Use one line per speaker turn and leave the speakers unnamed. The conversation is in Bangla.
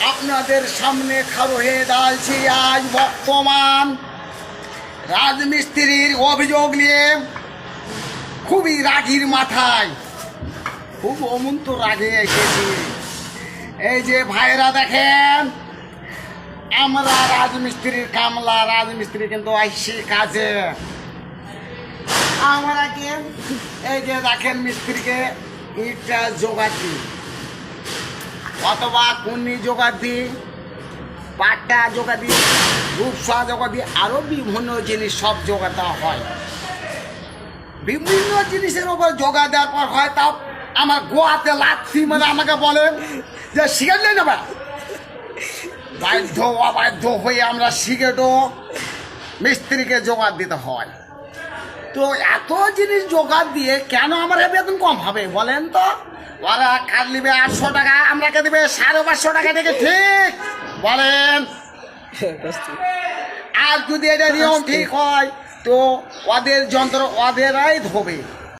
আপনাদের সামনে খাড়ো হয়ে দাঁড়াচ্ছি আজ বর্তমান রাজমিস্ত্রির অভিযোগ নিয়ে। খুবই রাগির মাথায়, খুব অমন্ত রাগে এসেছি। এই যে ভাইরা দেখেন, আমরা রাজমিস্ত্রির কামলা, রাজমিস্ত্রি কিন্তু আসছি কাজে। আমরা কি এই যে দেখেন মিস্ত্রিকে ইটটা জোগাড় দিই, অথবা কুন্নি জোগাড় দিই, পাট্টা জোগাড় দিই, রূপসা জোগাড় দিই, আরও বিভিন্ন জিনিস সব জোগাড় দেওয়া হয়। বিভিন্ন জিনিসের উপর জোগাড় দেওয়ার পর হয় তাও আমার গোয়াতে লাথি মানে আমাকে বলেন যে সিগারেট নেই নেবা। বাধ্য অবাধ্য হয়ে আমরা সিগারেটও মিস্ত্রিকে জোগাড় দিতে হয়। তো এত জিনিস জোগাড় দিয়ে কেন আমার বেতন কম হবে বলেন তো? ওরা কাজ নিবে 800 টাকা, আমরাকে দেবে 550 টাকা থেকে, ঠিক বলেন? আর যদি এটা নিয়ম ঠিক হয় তো ওদের যন্ত্র ওদেরাই ধোবে।